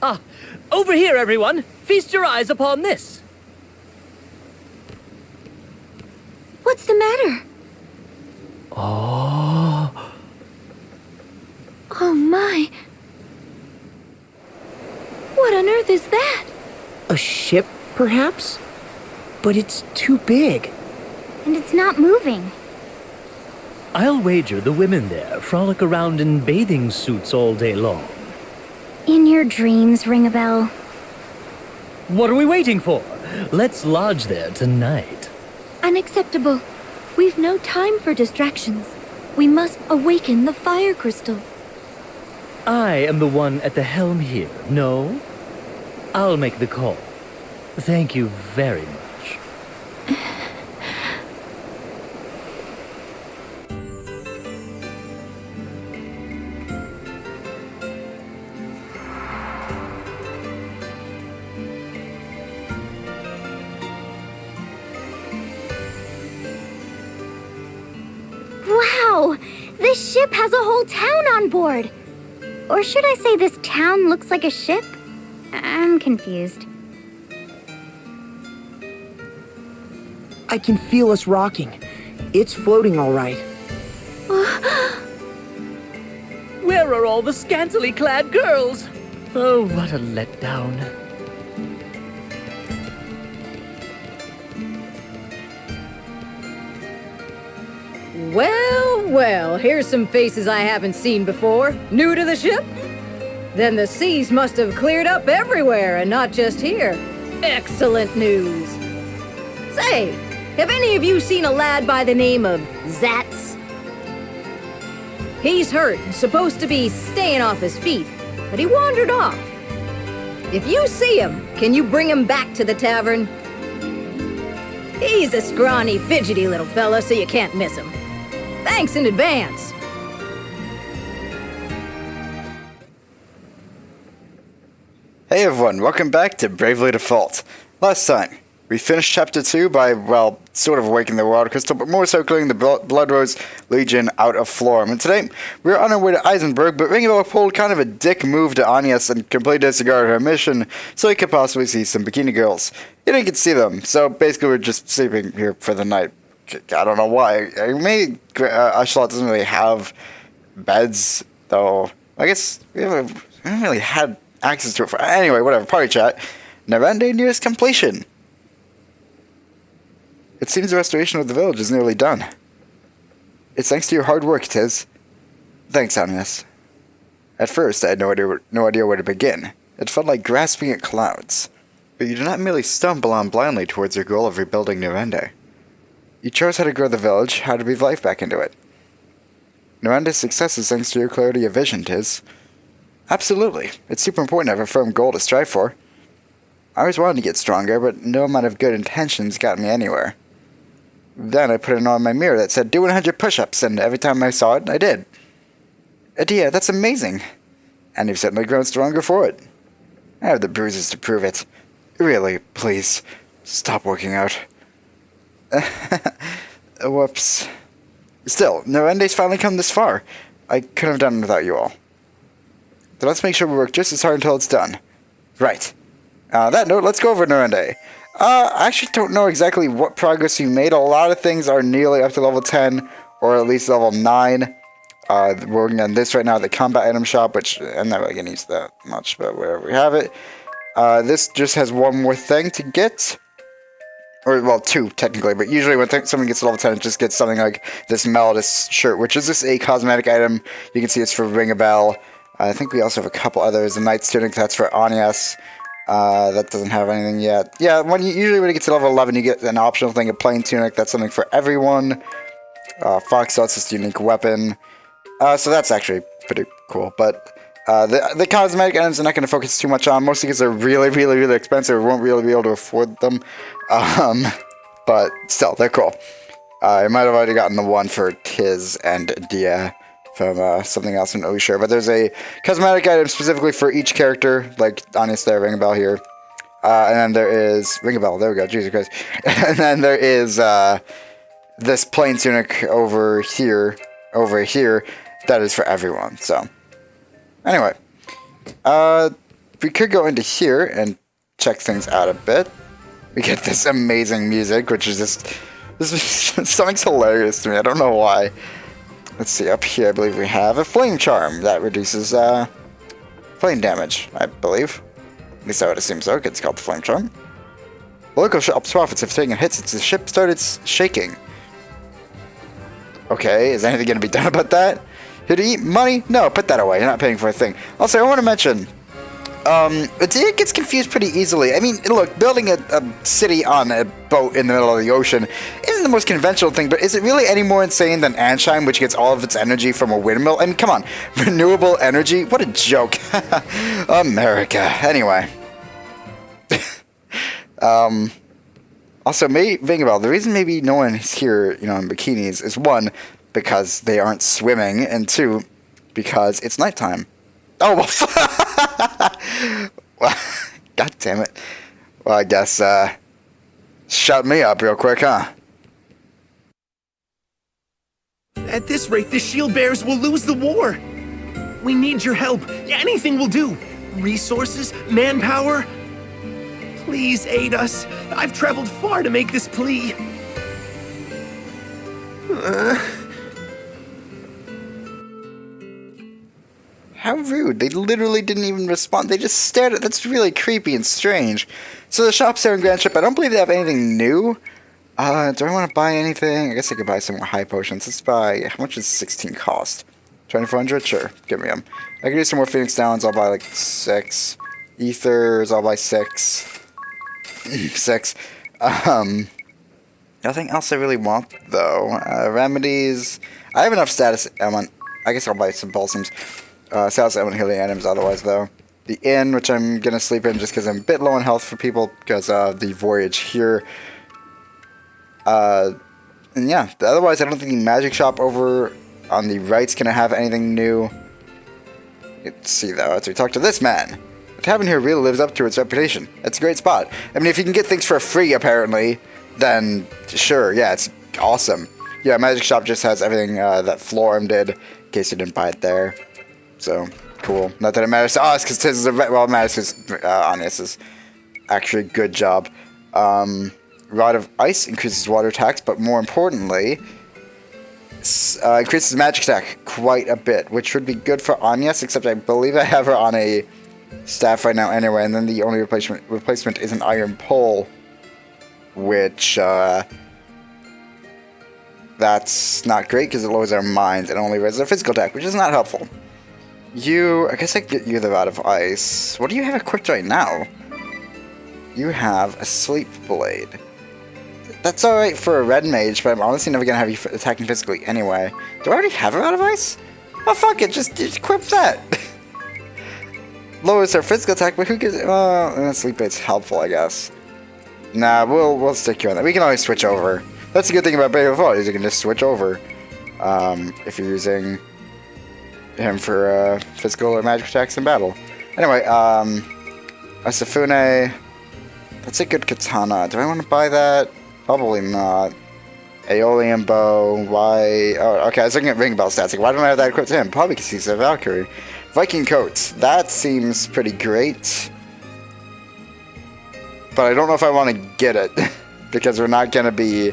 Ah, over here, everyone! Feast your eyes upon this! What's the matter? Oh... Oh my... What on earth is that? A ship, perhaps? But it's too big. And it's not moving. I'll wager the women there frolic around in bathing suits all day long. In your dreams, ring a bell. What are we waiting for? Let's lodge there tonight. Unacceptable. We've no time for distractions. We must awaken the fire crystal. I am the one at the helm here, no? I'll make the call. Thank you very much. Wow! This ship has a whole town on board! Or should I say this town looks like a ship? I'm confused. I can feel us rocking. It's floating all right. Where are all the scantily clad girls? Oh, what a letdown. Well, well, here's some faces I haven't seen before. New to the ship? Then the seas must have cleared up everywhere and not just here. Excellent news. Say, have any of you seen a lad by the name of Zatz? He's hurt and supposed to be staying off his feet, but he wandered off. If you see him, can you bring him back to the tavern? He's a scrawny, fidgety little fella, so you can't miss him. Thanks in advance. Hey everyone, welcome back to Bravely Default. Last time, we finished Chapter 2 by, well, sort of awakening the Water Crystal, but more so clearing the Bloodrose Legion out of Florem. And today, we're on our way to Eisenberg, but Ringabella pulled kind of a dick move to Agnes and completely disregarded her mission, so he could possibly see some bikini girls. He didn't get to see them, so basically we're just sleeping here for the night. I don't know why. Maybe Ashlot doesn't really have beds, though. I guess we haven't really had access to it for... Anyway, whatever. Party chat. Narende nears completion. It seems the restoration of the village is nearly done. It's thanks to your hard work, Tiz. Thanks, Agnes. At first, I had no idea where to begin. It felt like grasping at clouds. But you did not merely stumble on blindly towards your goal of rebuilding Narende. You chose how to grow the village, how to breathe life back into it. Narende's success is thanks to your clarity of vision, Tiz. Absolutely. It's super important to have a firm goal to strive for. I always wanted to get stronger, but no amount of good intentions got me anywhere. Then I put it on my mirror that said, do 100 push-ups, and every time I saw it, I did. Adia, that's amazing. And you've certainly grown stronger for it. I have the bruises to prove it. Really, please, stop working out. Whoops. Still, Narende's finally come this far. I couldn't have done it without you all. So let's make sure we work just as hard until it's done. Right. On that note, let's go over Narende. I actually don't know exactly what progress you made. A lot of things are nearly up to level 10, or at least level 9. We're working on this right now, the combat item shop, which I'm not really going to use that much, but wherever we have it. This just has one more thing to get. Or, well, 2, technically, but usually when someone gets to level 10, it just gets something like this Melodis shirt, which is just a cosmetic item. You can see it's for Ring a Bell. I think we also have a couple others. The Knight's Tunic, that's for Agnes. That doesn't have anything yet. Yeah, usually when you get to level 11, you get an optional thing, a plain tunic. That's something for everyone. Fox Dot's this unique weapon. So that's actually pretty cool. But the cosmetic items I'm not going to focus too much on, mostly because they're really, really, really expensive. We won't really be able to afford them. But still, they're cool. I might have already gotten the one for Tiz and Dia from something else in Osher. But there's a cosmetic item specifically for each character, like Agnes there, Ring a Bell here. And then there is... Ring a Bell, there we go, Jesus Christ. And then there is this plain tunic over here, that is for everyone, so... Anyway, we could go into here and check things out a bit. We get this amazing music, which is just... This something's hilarious to me. I don't know why. Let's see. Up here, I believe we have a flame charm that reduces flame damage, I believe. At least I would assume so. It's called the flame charm. The local shop's profits have taken hits since the ship started shaking. Okay, is anything going to be done about that? Here to eat money? No, put that away. You're not paying for a thing. Also, I want to mention... it gets confused pretty easily. I mean, look, building a city on a boat in the middle of the ocean isn't the most conventional thing, but is it really any more insane than Ansheim, which gets all of its energy from a windmill? I mean, come on, renewable energy? What a joke. America. Anyway. Also, think about it, the reason maybe no one is here, in bikinis is one, because they aren't swimming, and two, because it's nighttime. Oh, well, God damn it. Well, I guess, shut me up real quick, huh? At this rate, the Shieldbearers will lose the war. We need your help. Anything will do. Resources, manpower. Please aid us. I've traveled far to make this plea. How rude. They literally didn't even respond. They just stared at... That's really creepy and strange. So the shop's there in Grandship. I don't believe they have anything new. Do I want to buy anything? I guess I could buy some more high potions. Let's buy... How much does 16 cost? 2,400? Sure. Give me them. I could do some more Phoenix Downs. I'll buy like 6. Ethers. I'll buy 6. 6. Nothing else I really want, though. Remedies. I have enough status element. I guess I'll buy some balsams. Status element healing items otherwise, though. The inn, which I'm going to sleep in just because I'm a bit low on health for people because of the voyage here. And yeah, otherwise I don't think the magic shop over on the right's going to have anything new. Let's see, though. Let's talk to this man. The tavern here really lives up to its reputation. It's a great spot. I mean, if you can get things for free, apparently, then sure, yeah, it's awesome. Yeah, Magic Shop just has everything that Florum did, in case you didn't buy it there. So, cool. Not that it matters to us, because this is well, it matters because Anius' actually good job. Rod of Ice increases water attacks, but more importantly, increases magic attack quite a bit, which would be good for Anius, except I believe I have her on a staff right now anyway, and then the only replacement is an iron pole, which that's not great because it lowers our minds and only raises our physical attack, which is not helpful. I guess I could get you the Rod of Ice. What do you have equipped right now? You have a Sleep Blade. That's alright for a red mage, but I'm honestly never gonna have you attacking physically anyway. Do I already have a Rod of Ice? Oh fuck it, just equip that! Lowers our physical attack, but who gives it? Well, Sleep Blade's helpful, I guess. Nah, we'll stick you on that. We can always switch over. That's the good thing about Blade of Thought, is you can just switch over. If you're using him for physical or magic attacks in battle. Anyway, Asafune. That's a good katana. Do I want to buy that? Probably not. Aeolian bow. Why? Oh, okay. I was looking at ring bell stats. Like, why don't I have that equipped to him? Probably because he's a Valkyrie. Viking coats. That seems pretty great. But I don't know if I want to get it because we're not gonna be.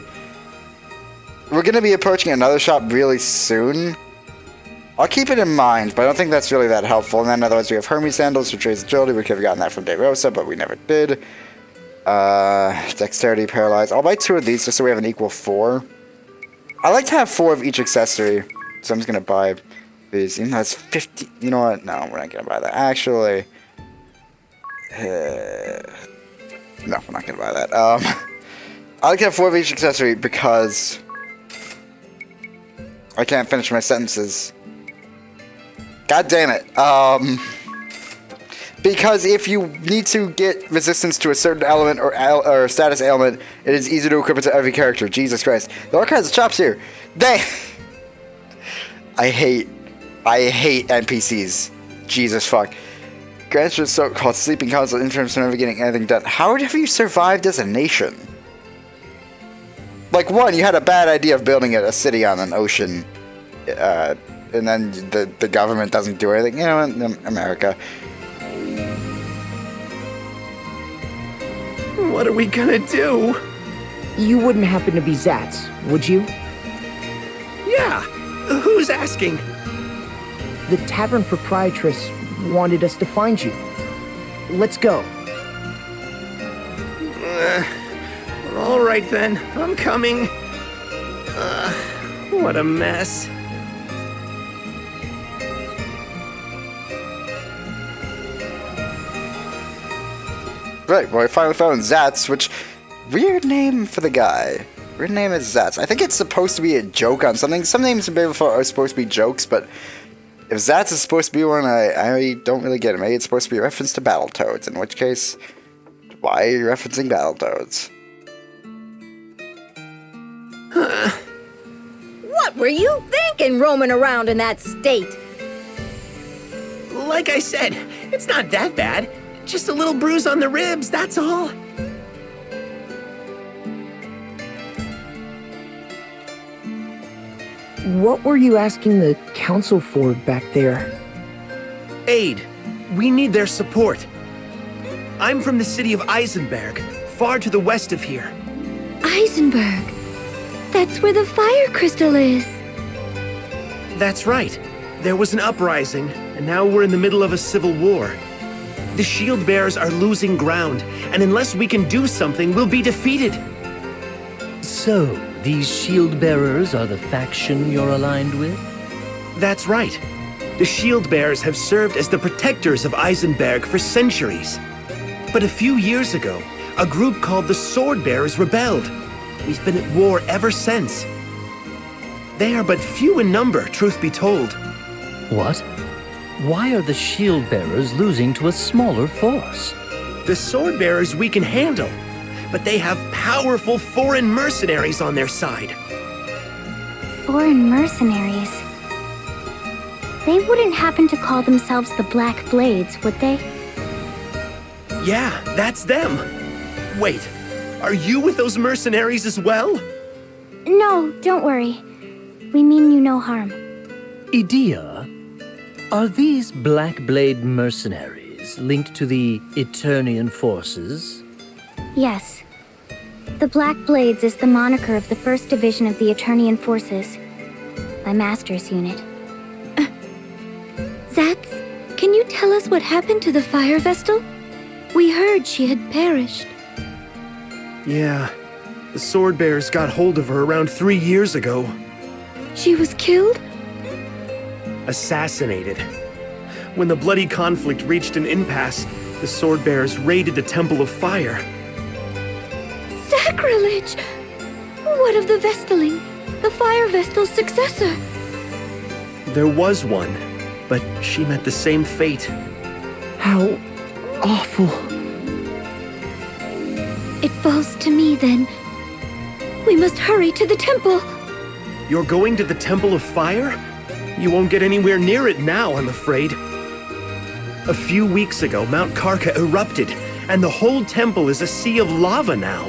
We're gonna be approaching another shop really soon. I'll keep it in mind, but I don't think that's really that helpful. And then otherwise we have Hermes sandals for Trace Agility. We could have gotten that from De Rosa, but we never did. Dexterity, Paralyzed. I'll buy 2 of these just so we have an equal 4. I like to have 4 of each accessory, so I'm just gonna buy these. Even though it's 50. You know what? No, we're not gonna buy that. Actually, no, we're not gonna buy that. I like to have 4 of each accessory because I can't finish my sentences. God damn it. Because if you need to get resistance to a certain element or status ailment, it is easy to equip it to every character. Jesus Christ. There are all kinds of chops here. Dang. I hate NPCs. Jesus fuck. Grandship so-called sleeping council in terms of never getting anything done. How have you survived as a nation? Like, one, you had a bad idea of building a city on an ocean. And then the government doesn't do anything. You know, America. What are we gonna do? You wouldn't happen to be Zatz, would you? Yeah, who's asking? The tavern proprietress wanted us to find you. Let's go. All right then, I'm coming. What a mess. Right, well, I finally found Zatz, which... Weird name for the guy. Weird name is Zatz. I think it's supposed to be a joke on something. Some names in Before are supposed to be jokes, but... If Zatz is supposed to be one, I don't really get it. Maybe it's supposed to be a reference to Battletoads, in which case... Why are you referencing Battletoads? What were you thinking roaming around in that state? Like I said, it's not that bad. Just a little bruise on the ribs, that's all. What were you asking the council for back there? Aid. We need their support. I'm from the city of Eisenberg, far to the west of here. Eisenberg. That's where the fire crystal is. That's right. There was an uprising, and now we're in the middle of a civil war. The Shieldbearers are losing ground, and unless we can do something, we'll be defeated. So, these Shieldbearers are the faction you're aligned with? That's right. The Shieldbearers have served as the protectors of Eisenberg for centuries. But a few years ago, a group called the Swordbearers rebelled. We've been at war ever since. They are but few in number, truth be told. What? Why are the Shieldbearers losing to a smaller force? The Swordbearers we can handle, but they have powerful foreign mercenaries on their side. Foreign mercenaries. They wouldn't happen to call themselves the Black Blades, would they? Yeah, that's them. Wait, are you with those mercenaries as well? No, don't worry. We mean you no harm. Idea, are these Black Blade mercenaries linked to the Eternian forces? Yes. The Black Blades is the moniker of the 1st Division of the Eternian Forces. My master's unit. Zatz, can you tell us what happened to the Fire Vestal? We heard she had perished. Yeah, the Swordbearers got hold of her around 3 years ago. She was killed? Assassinated. When the bloody conflict reached an impasse, the Swordbearers raided the Temple of Fire. Sacrilege! What of the Vestaling, the Fire Vestal's successor? There was one, but she met the same fate. How awful. It falls to me, then. We must hurry to the temple. You're going to the Temple of Fire? You won't get anywhere near it now, I'm afraid. A few weeks ago, Mount Karka erupted, and the whole temple is a sea of lava now.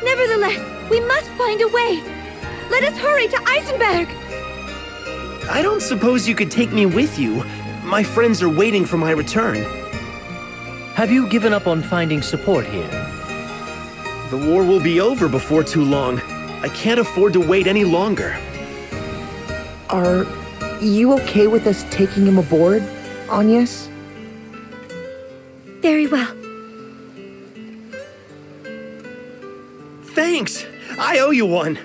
Nevertheless, we must find a way. Let us hurry to Eisenberg. I don't suppose you could take me with you. My friends are waiting for my return. Have you given up on finding support here? The war will be over before too long. I can't afford to wait any longer. Are you okay with us taking him aboard, Agnes? Very well. Thanks! I owe you one!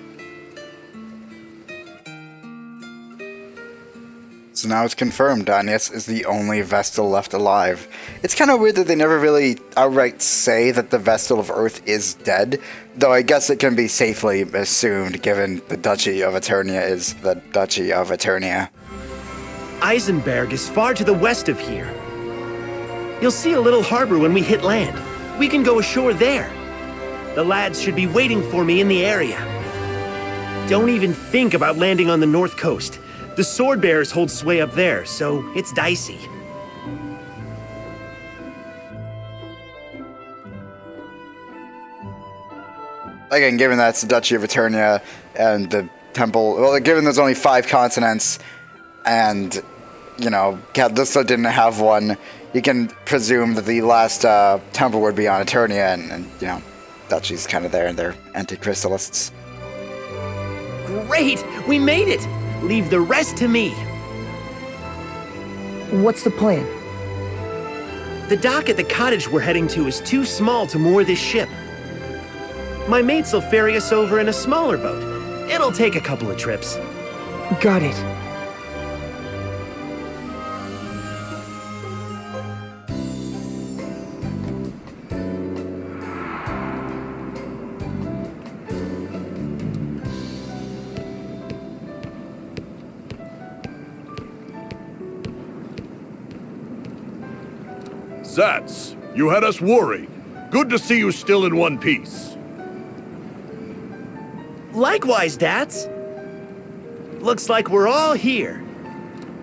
So now it's confirmed Agnes is the only Vestal left alive. It's kind of weird that they never really outright say that the Vestal of Earth is dead, though I guess it can be safely assumed given the Duchy of Eternia is the Duchy of Eternia. Eisenberg is far to the west of here. You'll see a little harbor when we hit land. We can go ashore there. The lads should be waiting for me in the area. Don't even think about landing on the north coast. The Swordbearers hold sway up there, so it's dicey. Again, given that's the Duchy of Eternia and the Temple, well, given there's only 5 continents, and, you know, Caldista didn't have one, you can presume that the last temple would be on Eternia, and you know, that she's kind of there, and they're anti-crystalists. Great! We made it! Leave the rest to me. What's the plan? The dock at the cottage we're heading to is too small to moor this ship. My mates will ferry us over in a smaller boat. It'll take a couple of trips. Got it. Zatz, you had us worried. Good to see you still in one piece. Likewise, Datz. Looks like we're all here.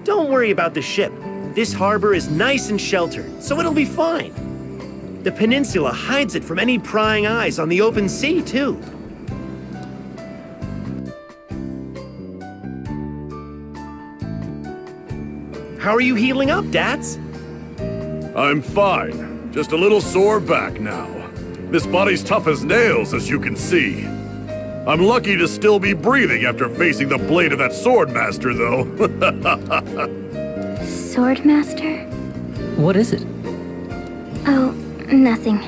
Don't worry about the ship. This harbor is nice and sheltered, so it'll be fine. The peninsula hides it from any prying eyes on the open sea, too. How are you healing up, Datz? I'm fine. Just a little sore back now. This body's tough as nails, as you can see. I'm lucky to still be breathing after facing the blade of that Swordmaster, though. Swordmaster? What is it? Oh, nothing.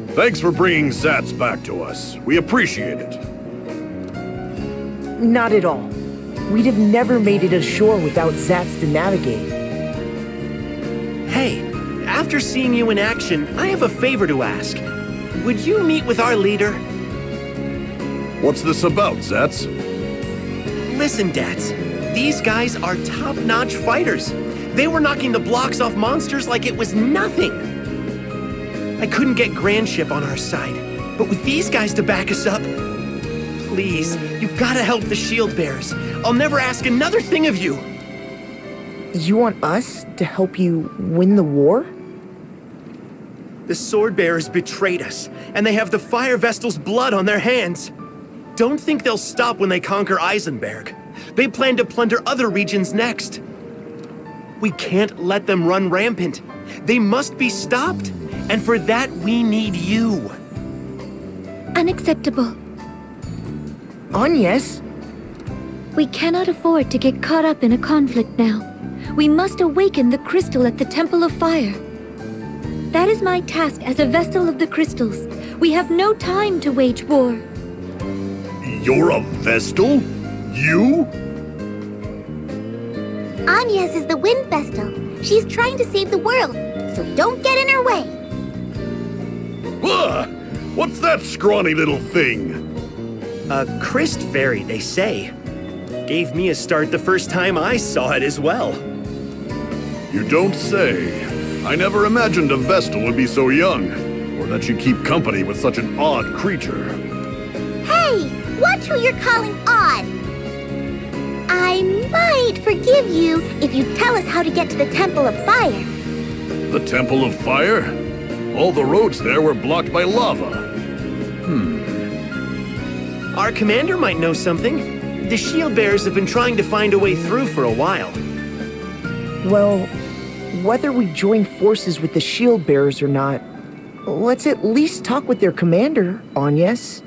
Thanks for bringing Zatz back to us. We appreciate it. Not at all. We'd have never made it ashore without Zatz to navigate. Hey, after seeing you in action, I have a favor to ask. Would you meet with our leader? What's this about, Zatz? Listen, Datz. These guys are top-notch fighters. They were knocking the blocks off monsters like it was nothing. I couldn't get Grandship on our side, but with these guys to back us up, please, you've got to help the Shieldbearers. I'll never ask another thing of you. You want us to help you win the war? The Swordbearers betrayed us, and they have the Fire Vestal's blood on their hands. Don't think they'll stop when they conquer Eisenberg. They plan to plunder other regions next. We can't let them run rampant. They must be stopped, and for that we need you. Unacceptable. Agnes? We cannot afford to get caught up in a conflict now. We must awaken the crystal at the Temple of Fire. That is my task as a Vestal of the Crystals. We have no time to wage war. You're a Vestal? You? Agnes is the Wind Vestal. She's trying to save the world, so don't get in her way. Ugh! What's that scrawny little thing? A Christ fairy, they say. Gave me a start the first time I saw it as well. You don't say. I never imagined a Vestal would be so young, or that she'd keep company with such an odd creature. Hey, watch who you're calling odd. I might forgive you if you tell us how to get to the Temple of Fire. The Temple of Fire? All the roads there were blocked by lava. Our commander might know something. The Shieldbearers have been trying to find a way through for a while. Well, whether we join forces with the Shieldbearers or not, let's at least talk with their commander, Agnes.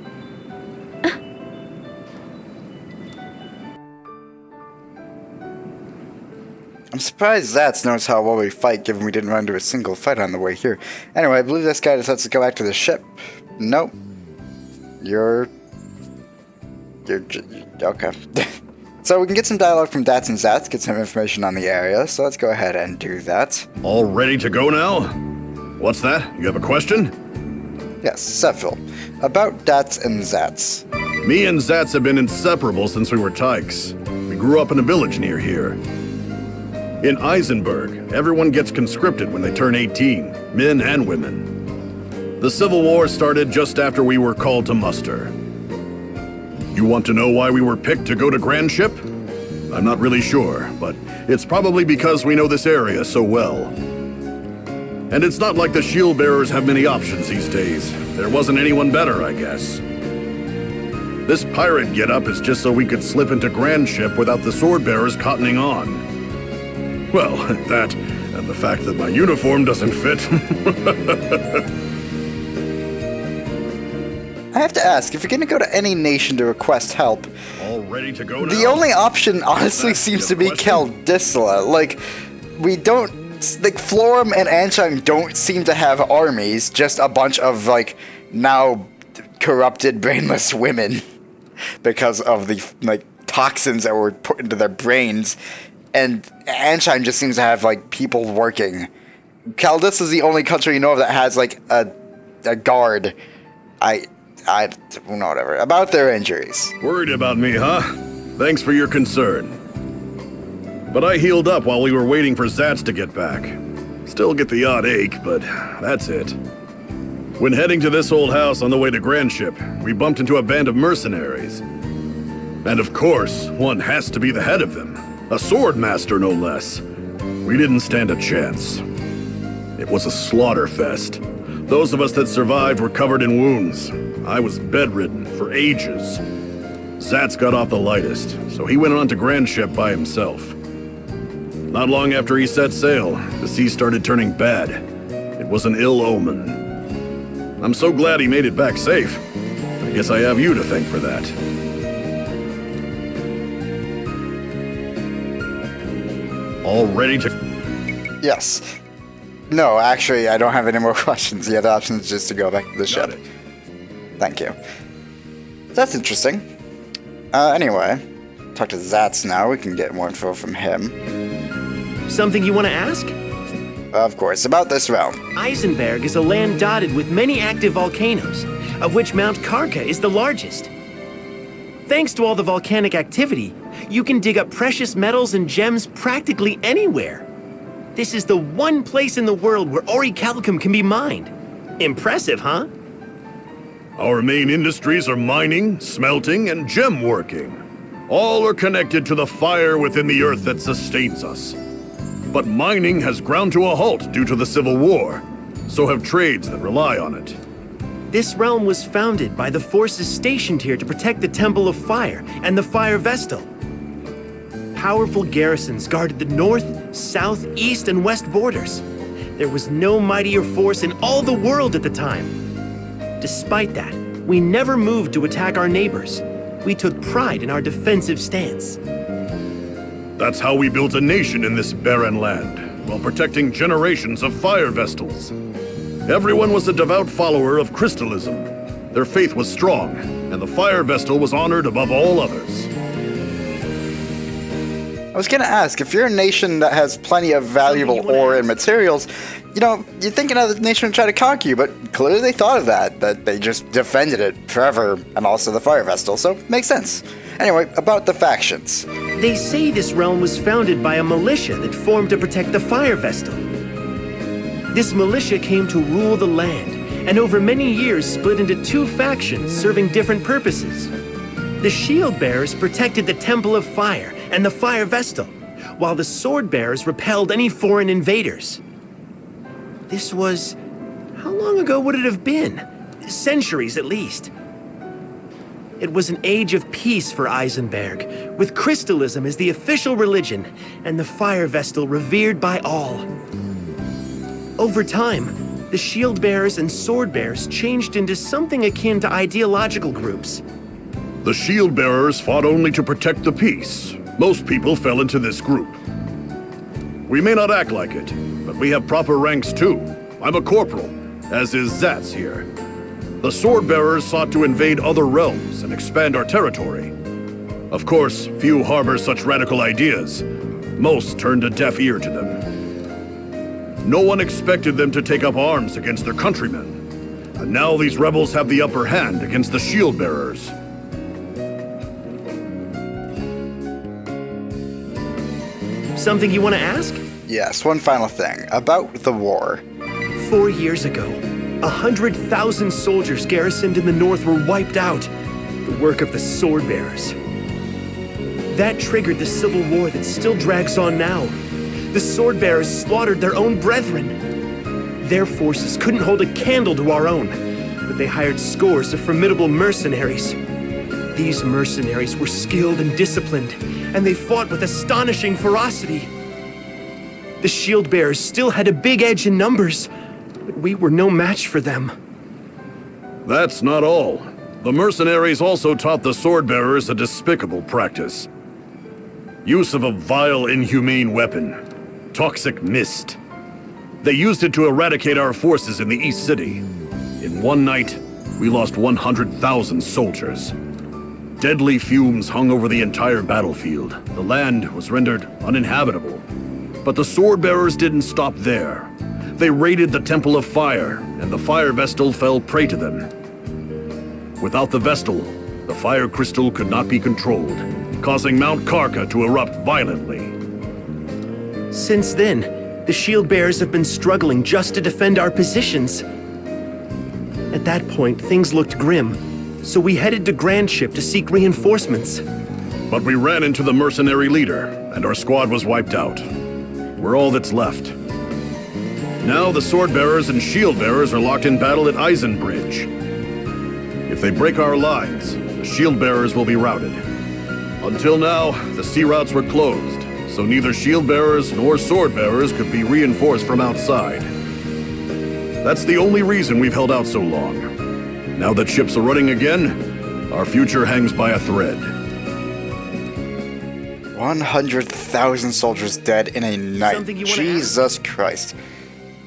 I'm surprised Zatz knows how well we fight, given we didn't run into a single fight on the way here. Anyway, I believe this guy decides to go back to the ship. Nope. You're okay. So we can get some dialogue from Datz and Zatz, get some information on the area, so let's go ahead and do that. All ready to go now? What's that? You have a question? Yes, Seville. About Datz and Zatz. Me and Zatz have been inseparable since we were tykes. We grew up in a village near here. In Eisenberg, everyone gets conscripted when they turn 18, men and women. The Civil War started just after we were called to muster. You want to know why we were picked to go to Grandship? I'm not really sure, but it's probably because we know this area so well. And it's not like the Shieldbearers have many options these days. There wasn't anyone better, I guess. This pirate get-up is just so we could slip into Grandship without the Swordbearers cottoning on. Well, And the fact that my uniform doesn't fit. I have to ask, if you're gonna go to any nation to request help, All ready to go now? the only option honestly That's seems the to be question. Kaldisla. Like, we don't... Like, Florum and Ansheim don't seem to have armies, just a bunch of, like, now corrupted, brainless women because of the, like, toxins that were put into their brains. And Ansheim just seems to have, like, people working. Kaldis is the only country you know of that has, like, a guard. I whatever. About their injuries. Worried about me, huh? Thanks for your concern. But I healed up while we were waiting for Zatz to get back. Still get the odd ache, but that's it. When heading to this old house on the way to Grandship, we bumped into a band of mercenaries. And of course, one has to be the head of them. A sword master, no less. We didn't stand a chance. It was a slaughter fest. Those of us that survived were covered in wounds. I was bedridden for ages. Zatz got off the lightest, so he went on to Grandship by himself. Not long after he set sail, the sea started turning bad. It was an ill omen. I'm so glad he made it back safe. I guess I have you to thank for that. All ready to... Yes. No, actually, I don't have any more questions. The other option is just to go back to the ship. Got it. Thank you. That's interesting. Anyway, talk to Zatz now. We can get more info from him. Something you want to ask? Of course, about this realm. Eisenberg is a land dotted with many active volcanoes, of which Mount Karka is the largest. Thanks to all the volcanic activity, you can dig up precious metals and gems practically anywhere. This is the one place in the world where orichalcum can be mined. Impressive, huh? Our main industries are mining, smelting, and gem working. All are connected to the fire within the earth that sustains us. But mining has ground to a halt due to the Civil War. So have trades that rely on it. This realm was founded by the forces stationed here to protect the Temple of Fire and the Fire Vestal. Powerful garrisons guarded the north, south, east, and west borders. There was no mightier force in all the world at the time. Despite that, we never moved to attack our neighbors. We took pride in our defensive stance. That's how we built a nation in this barren land, while protecting generations of fire vestals. Everyone was a devout follower of crystalism. Their faith was strong, and the fire vestal was honored above all others. I was gonna ask, if you're a nation that has plenty of valuable ore and materials, you know, you'd think another nation would try to conquer you, but clearly they thought of that they just defended it forever, and also the Fire Vestal, so makes sense. Anyway, about the factions. They say this realm was founded by a militia that formed to protect the Fire Vestal. This militia came to rule the land, and over many years split into two factions serving different purposes. The Shieldbearers protected the Temple of Fire and the Fire Vestal, while the Swordbearers repelled any foreign invaders. This was... how long ago would it have been? Centuries at least. It was an age of peace for Eisenberg, with crystalism as the official religion, and the Fire Vestal revered by all. Over time, the Shieldbearers and Swordbearers changed into something akin to ideological groups. The Shieldbearers fought only to protect the peace. Most people fell into this group. We may not act like it, but we have proper ranks too. I'm a corporal, as is Zatz here. The Swordbearers sought to invade other realms and expand our territory. Of course, few harbor such radical ideas. Most turned a deaf ear to them. No one expected them to take up arms against their countrymen. And now these rebels have the upper hand against the Shieldbearers. Something you want to ask? Yes, one final thing. About the war. 4 years ago, 100,000 soldiers garrisoned in the north were wiped out. The work of the Swordbearers. That triggered the civil war that still drags on now. The Swordbearers slaughtered their own brethren. Their forces couldn't hold a candle to our own, but they hired scores of formidable mercenaries. These mercenaries were skilled and disciplined, and they fought with astonishing ferocity. The Shieldbearers still had a big edge in numbers, but we were no match for them. That's not all. The mercenaries also taught the Swordbearers a despicable practice. Use of a vile, inhumane weapon. Toxic mist. They used it to eradicate our forces in the East City. In one night, we lost 100,000 soldiers. Deadly fumes hung over the entire battlefield. The land was rendered uninhabitable. But the Swordbearers didn't stop there. They raided the Temple of Fire, and the Fire Vestal fell prey to them. Without the Vestal, the Fire Crystal could not be controlled, causing Mount Karka to erupt violently. Since then, the Shieldbearers have been struggling just to defend our positions. At that point, things looked grim, so we headed to Grandship to seek reinforcements. But we ran into the mercenary leader, and our squad was wiped out. We're all that's left. Now the Swordbearers and Shieldbearers are locked in battle at Eisenberg. If they break our lines, the Shieldbearers will be routed. Until now, the sea routes were closed, so neither Shieldbearers nor Swordbearers could be reinforced from outside. That's the only reason we've held out so long. Now that ships are running again, our future hangs by a thread. 100,000 soldiers dead in a night. Something you wanna Jesus Christ.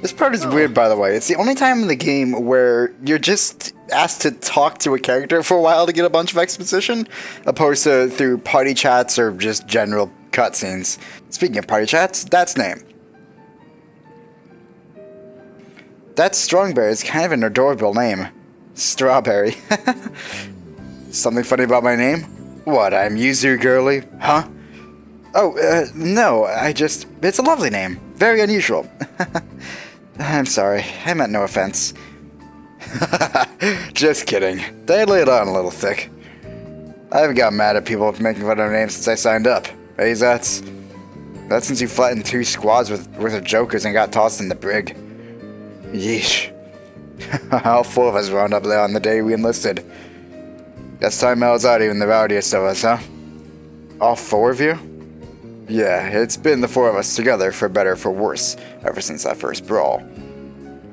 This part is weird, by the way. It's the only time in the game where you're just asked to talk to a character for a while to get a bunch of exposition, opposed to through party chats or just general cutscenes. Speaking of party chats, Dat's name. Datz Strongbear is kind of an adorable name. Strawberry. Something funny about my name? What, I'm Yuzu Girly? Huh? Oh, no, it's a lovely name. Very unusual. I'm sorry, I meant no offense. Just kidding. They lay it on a little thick. I haven't gotten mad at people for making fun of names since I signed up. Hey, Zatz. That's since you flattened 2 squads worth of jokers and got tossed in the brig. Yeesh. All 4 of us wound up there on the day we enlisted. Guess time melts out even the rowdiest of us, huh? All 4 of you? Yeah, it's been the 4 of us together, for better or for worse, ever since that first brawl.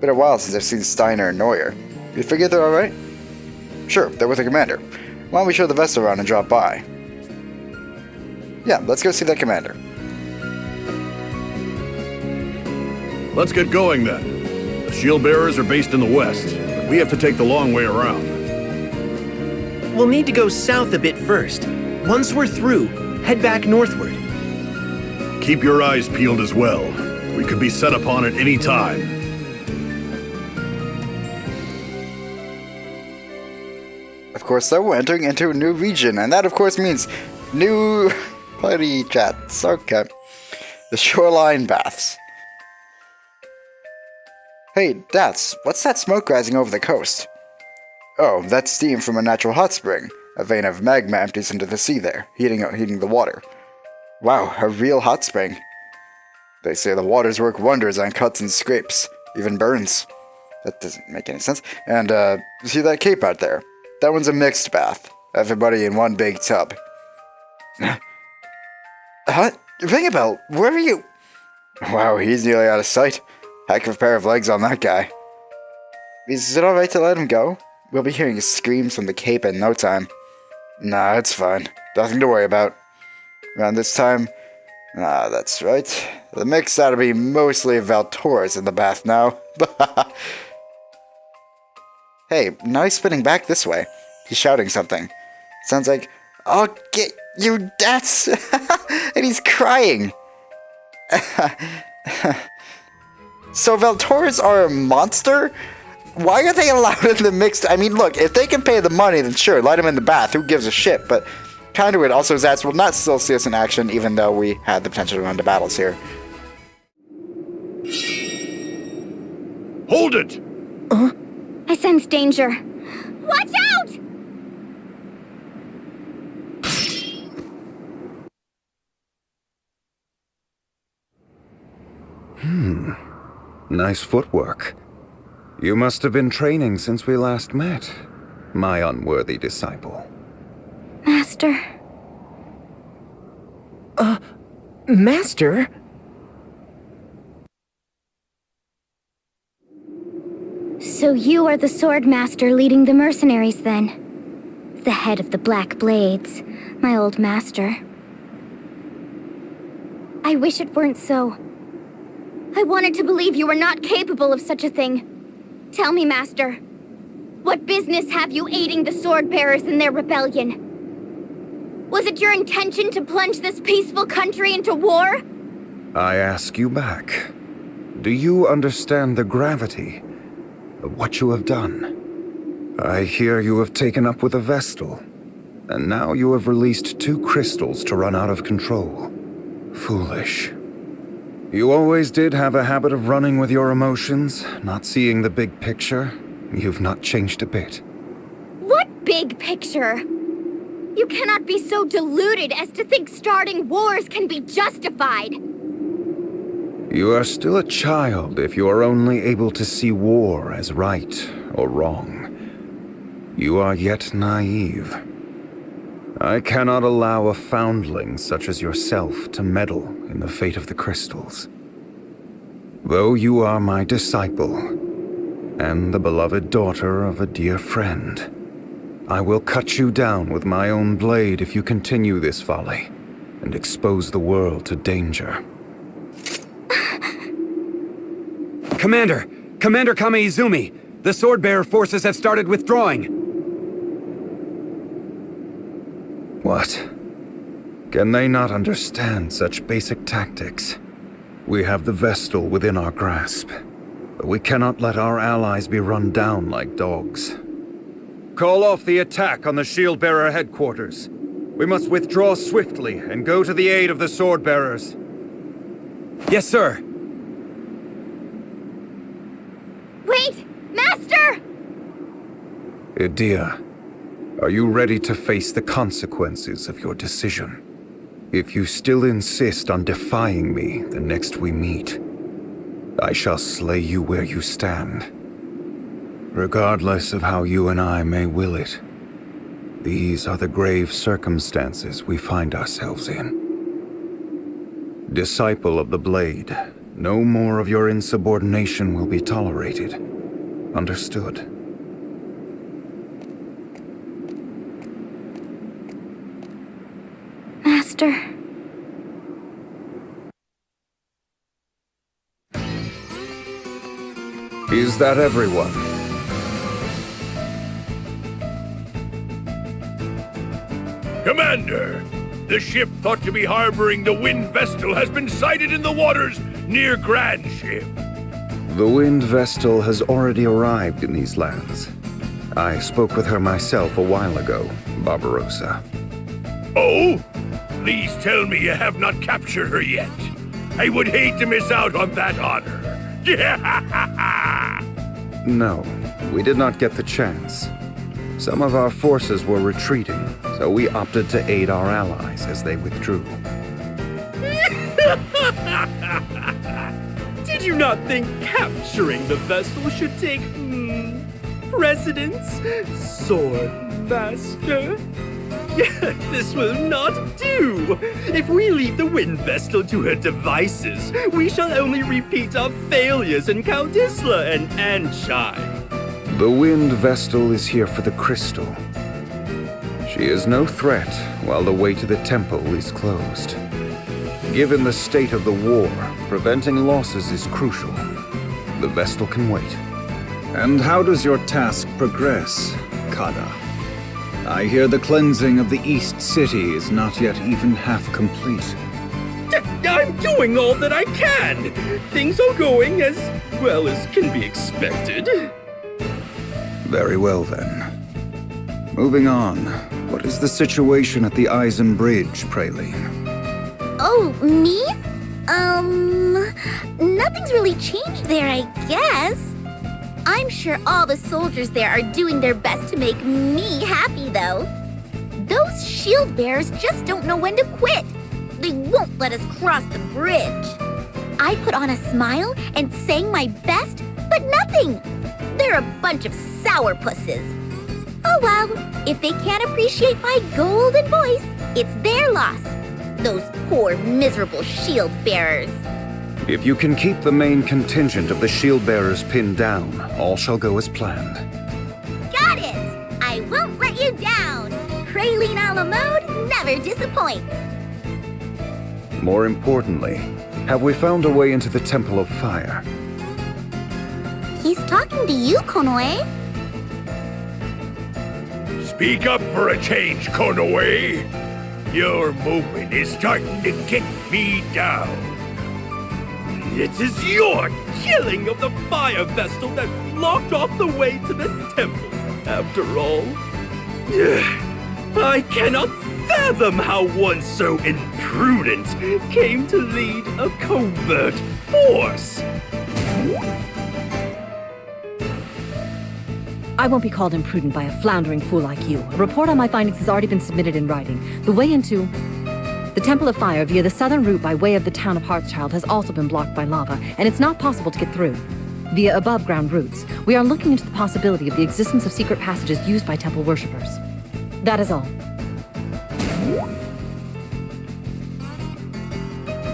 Been a while since I've seen Steiner and Neuer. You figure they're alright? Sure, they're with the commander. Why don't we show the Vestal around and drop by? Yeah, let's go see that commander. Let's get going then. The Shieldbearers are based in the west, but we have to take the long way around. We'll need to go south a bit first. Once we're through, head back northward. Keep your eyes peeled as well. We could be set upon at any time. Of course, though, we're entering into a new region, and that, of course, means new party chats. Okay. The Shoreline Baths. Hey, Datz, what's that smoke rising over the coast? Oh, that's steam from a natural hot spring. A vein of magma empties into the sea there, heating the water. Wow, a real hot spring. They say the waters work wonders on cuts and scrapes, even burns. That doesn't make any sense. And, see that cape out there? That one's a mixed bath. Everybody in one big tub. Huh? Ringabel, where are you? Wow, he's nearly out of sight. Heck of a pair of legs on that guy. Is it alright to let him go? We'll be hearing screams from the cape in no time. Nah, it's fine. Nothing to worry about. Around this time... Ah, that's right. The mix ought to be mostly Valtora's in the bath now. Hey, now he's spinning back this way. He's shouting something. Sounds like, I'll get you, Datz! And he's crying. So Valtoras are a monster? Why are they allowed in the mixed... I mean, look, if they can pay the money, then sure, let them in the bath. Who gives a shit? But kind of weird. Also, Zatz will not still see us in action, even though we had the potential to run into battles here. Hold it! I sense danger. Watch out! Nice footwork. You must have been training since we last met, my unworthy disciple. Master. Master? So you are the sword master leading the mercenaries then? The head of the Black Blades, my old master. I wish it weren't so. I wanted to believe you were not capable of such a thing. Tell me, master, what business have you aiding the sword bearers in their rebellion? Was it your intention to plunge this peaceful country into war? I ask you back. Do you understand the gravity of what you have done? I hear you have taken up with a Vestal, and now you have released 2 crystals to run out of control. Foolish. You always did have a habit of running with your emotions, not seeing the big picture. You've not changed a bit. What big picture? You cannot be so deluded as to think starting wars can be justified. You are still a child if you are only able to see war as right or wrong. You are yet naive. I cannot allow a foundling such as yourself to meddle in the fate of the crystals. Though you are my disciple, and the beloved daughter of a dear friend, I will cut you down with my own blade if you continue this folly, and expose the world to danger. Commander! Commander Kame-Izumi! The Swordbearer forces have started withdrawing! What? Can they not understand such basic tactics? We have the Vestal within our grasp, but we cannot let our allies be run down like dogs. Call off the attack on the Shieldbearer headquarters. We must withdraw swiftly and go to the aid of the Swordbearers. Yes, sir! Wait! Master! Idia, are you ready to face the consequences of your decision? If you still insist on defying me the next we meet, I shall slay you where you stand. Regardless of how you and I may will it, these are the grave circumstances we find ourselves in. Disciple of the Blade, no more of your insubordination will be tolerated. Understood? Master. Is that everyone? Commander! The ship thought to be harboring the Wind Vestal has been sighted in the waters near Grandship. The Wind Vestal has already arrived in these lands. I spoke with her myself a while ago, Barbarossa. Oh? Please tell me you have not captured her yet. I would hate to miss out on that honor. No, we did not get the chance. Some of our forces were retreating, so we opted to aid our allies as they withdrew. Did you not think capturing the vessel should take, precedence? Sword Master? This will not do! If we leave the Wind Vestal to her devices, we shall only repeat our failures in Count Isla and Anshine. The Wind Vestal is here for the crystal. She is no threat while the way to the temple is closed. Given the state of the war, preventing losses is crucial. The Vestal can wait. And how does your task progress, Kada? I hear the cleansing of the East City is not yet even half complete. I'm doing all that I can! Things are going as well as can be expected. Very well, then. Moving on, what is the situation at the Eisen Bridge, Praline? Oh, me? Nothing's really changed there, I guess. I'm sure all the soldiers there are doing their best to make me happy, though. Those shield bearers just don't know when to quit. They won't let us cross the bridge. I put on a smile and sang my best, but nothing. They're a bunch of sourpusses. Oh well, if they can't appreciate my golden voice, it's their loss. Those poor, miserable shield bearers. If you can keep the main contingent of the Shieldbearers pinned down, all shall go as planned. Got it! I won't let you down! Praline a la mode never disappoints! More importantly, have we found a way into the Temple of Fire? He's talking to you, Konoe. Speak up for a change, Konoe. Your movement is starting to get me down. It is your killing of the fire vestal that blocked off the way to the temple, after all. I cannot fathom how one so imprudent came to lead a covert force. I won't be called imprudent by a floundering fool like you. A report on my findings has already been submitted in writing. The way into the Temple of Fire via the southern route by way of the town of Hearthchild has also been blocked by lava, and it's not possible to get through. Via above-ground routes, we are looking into the possibility of the existence of secret passages used by temple worshippers. That is all.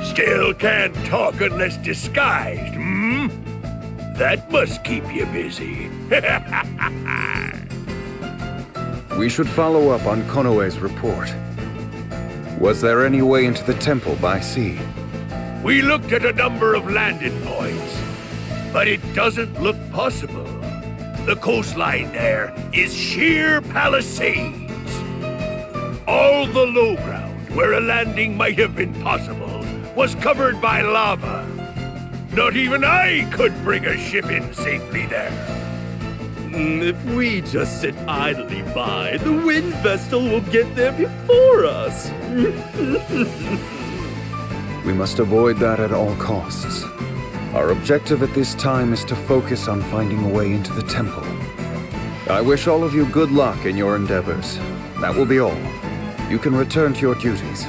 Still can't talk unless disguised, hmm? That must keep you busy. We should follow up on Konoe's report. Was there any way into the temple by sea? We looked at a number of landing points, but it doesn't look possible. The coastline there is sheer palisades. All the low ground where a landing might have been possible was covered by lava. Not even I could bring a ship in safely there. If we just sit idly by, the wind vestal will get there before us. We must avoid that at all costs. Our objective at this time is to focus on finding a way into the temple. I wish all of you good luck in your endeavors. That will be all. You can return to your duties.